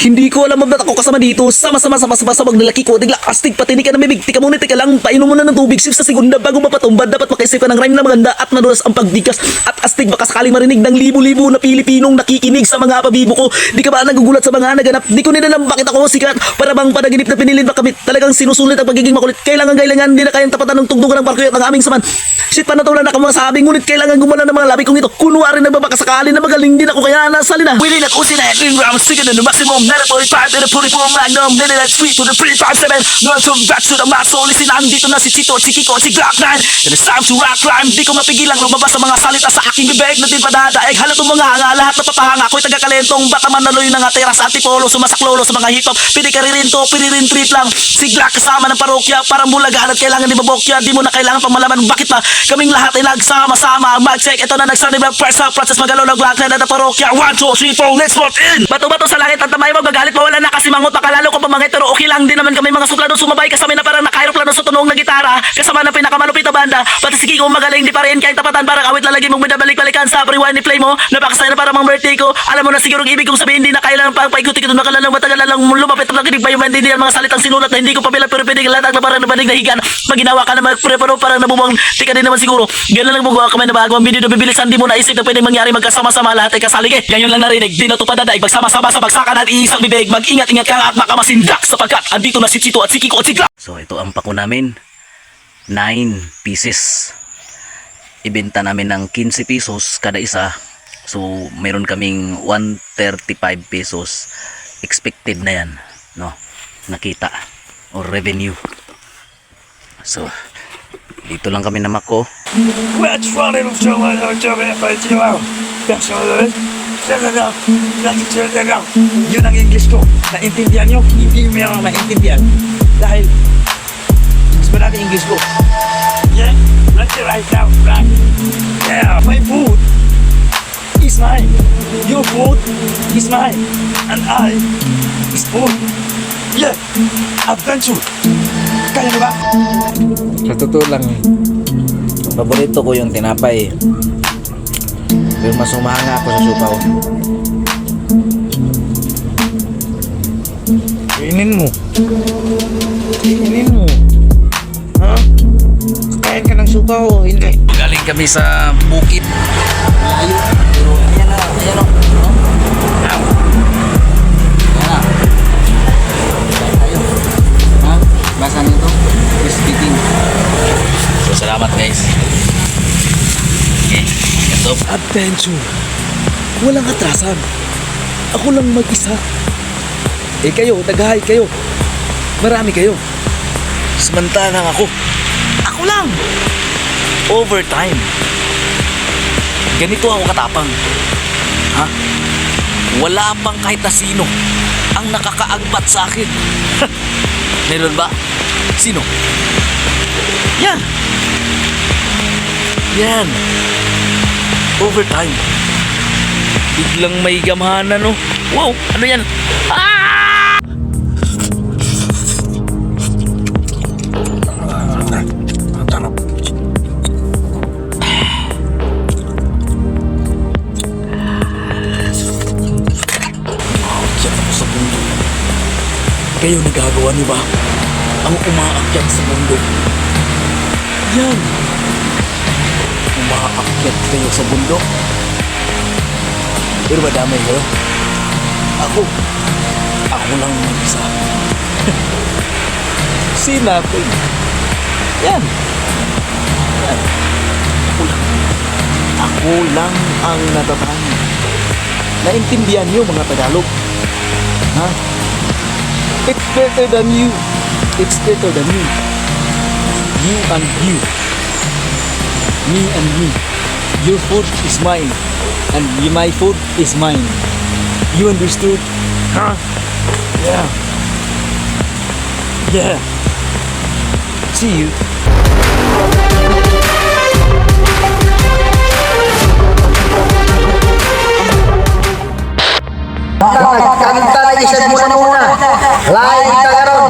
Hindi ko alam ba't ako kasama dito. Sama-sama maglalaki ko. Digla astig patinig ka na bibig. Tika muna, tika lang. Painom mo na ng tubig. Sip sa segunda bago mapatumbad. Dapat makaisip ka ng rhyme na maganda at nadulas ang pagdikas. At astig baka sakaling marinig ng libo-libo na Pilipinong nakikinig sa mga pabibo ko. Di ka ba nagugulat sa mga naganap? Di ko nilalam bakit ako sikat. Para bang panaginip na pinilin ba kami? Talagang sinusulit ang pagiging makulit. Kailangan, di na kayang tapatan ng tugtugan ng barko at ang aming saman. Shit, panatulan na kamasabi. Ngunit kailangan gumala ng mga labi kong ito. Kunwari nagbabakasakali na magaling din ako kaya nasalina. Willing at usin na. I'm singing in the maximum. Not a 45 to the 44 magnum. Then that's 3 to the 357. Going from back to the muscle. Listen, nandito na si Chito, si Kiko, si Glock 9. And it's time to rock rhyme. Di ko mapigilang lumabas sa mga salita sa aking bibig. Natin padadaig. Halatong mga hanga. Lahat na papahanga. Ako'y taga-kalentong. Bataman na loy ng atera sa antipolo. Sumasaklolo sa mga hip-hop. Pili ka rin to. Pilirin treat lang. Si Glock kasama ng parokya. Para mulagaan at kailangan di babokya. Di mo na kailangan pang malaman bakit ba kaming lahat ay nagsama-sama. Mag-check. Ito na nagsanib ng press up. Process magalaw ng Glock 9 na parokya. 1, 2, 3, 4. Let's vote in. Bato-bato sa langit at tamay magagalit. Mawala na kasi mangot. Pakalalo ko pa mga pero okay lang din naman kami mga suplado. Sumabay kasama na parang naka-aeroplano sa tunog na gitara. Kasama ng pinakamalupit na banda. Pati si Kiko magaling di pa rin kahit tapatan. Parang awit lalagi mong binabalik-balikan sa rewind ni play mo. Napakasaya na parang mga birthday ko. Alam mo na siguro ibig kong sabihin. Hindi na kailangan pang paikot-ikot. Nakalalang matagal lang lumapit at nakinig ba yung maintindihan mga salitang sinulat na hindi ko pabilang pero pwede lahat na parang nabanig na higan. Maginawa ka na magpreparo parang nabubang tika din naman siguro. Ganun lang magawa kami na bagong video na bibilisan. Di mo naisip na pwede mangyari magkasama-sama lahat ay kasalig eh. Yan yung lang narinig. Di natupad na daig. Magsama-sama sa bagsakan at iisang bibig. Mag-ingat-ingat ka at makamasindak sapagkat andito na si Chito at si Kiko at si Glock. So ito ang pako namin. 9 pieces. Ibenta namin ng 15 pesos kada isa. So mayroon kaming 135 pesos. Expected na yan. No? Nakita. Or revenue. So dito lang kami namako. Yun ang English ko. Naintindihan nyo? Hindi mo yung maintindihan. Dahil mas marami English ko. Yeah, let's right now, right? Yeah, my food is mine. Your food is mine. And I is food. Yeah, adventure. Kaya na ba? Sa totoo lang, paborito ko yung tinapay. Pero mas umahanga ako sa supaw. Kainin mo. Kainin mo. Ha? Kain ka ng supaw, hindi. Galing kami sa bukid. Malayo. Pero ayan na, ayan o. Ayan na. Tayo. Ha? Basa nito. Speaking. So salamat guys. Okay. Ito. Adventure. Walang atrasan. Ako lang mag-isa. Eh kayo, nag-hi kayo. Marami kayo. Samantalang ako lang. Overtime. Ganito ako katapang. Ha? Wala pang kahit na sino ang nakakaagbat sa akin. Meron ba? Sino? Yan. Yan. Overtime. Biglang may gamhanan, no? Wow, ano yan? Ah! Kayo nagagawa niyo ba ang umaakyat sa mundo? Yan. Umaakyat kayo sa bundok. Pero madamay kayo. Ako lang mag-isa. Sinapin. Yan. Ako lang ang natatangin. Naintindihan niyo mga Tagalog. Ha? It's better than you. It's better than you. You and you. Me and me. Your food is mine. And my food is mine. You understood? Huh? Yeah. Yeah. See you. Kanta lagi sa muna. Lain kita karon.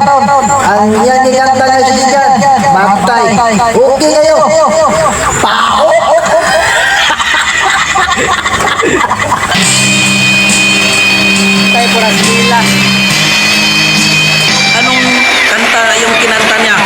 Ang yan ni kanta nga sisigan. Bantay. Okay kayo. Pao. Tayo po Brasilas. Anong kanta yung kinanta niya?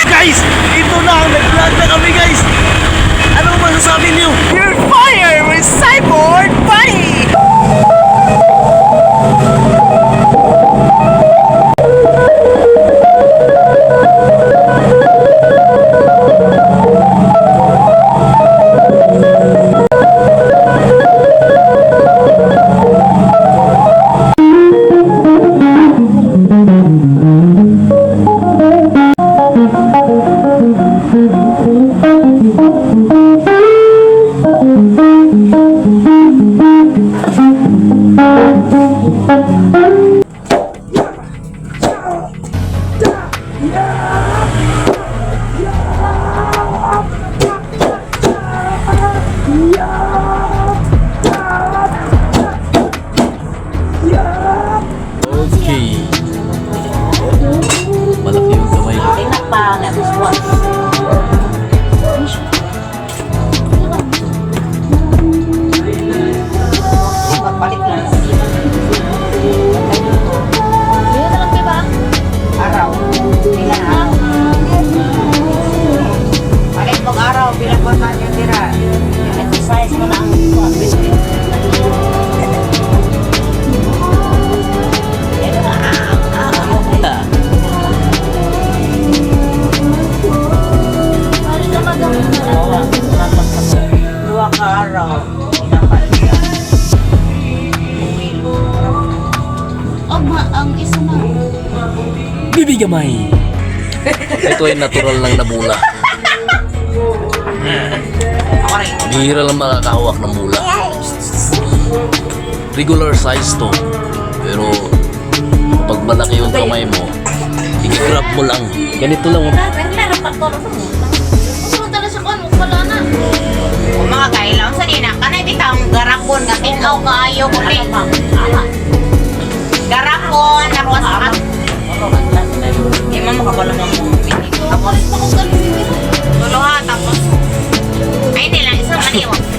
Guys, ito na, nag-vlog na kami guys. Anong masasabi niyo? You're fired with Cyborg Buddy! Okay. Malaki yung kamay ko. Bibigamay. Ito ay natural lang na mula. Bihira lang makakahawak ng mula. Regular size to. Pero pag malaki yung kamay mo, i-grab mo lang. Ganito lang. Mga kailang sa nina, kanay bitang garapon nga tinaw kaayo kuli. Garapon, naruas ka. Di mo makabalo mo mo. Tapos, tulo ha, tapos. Ay, nilang isang maniwag.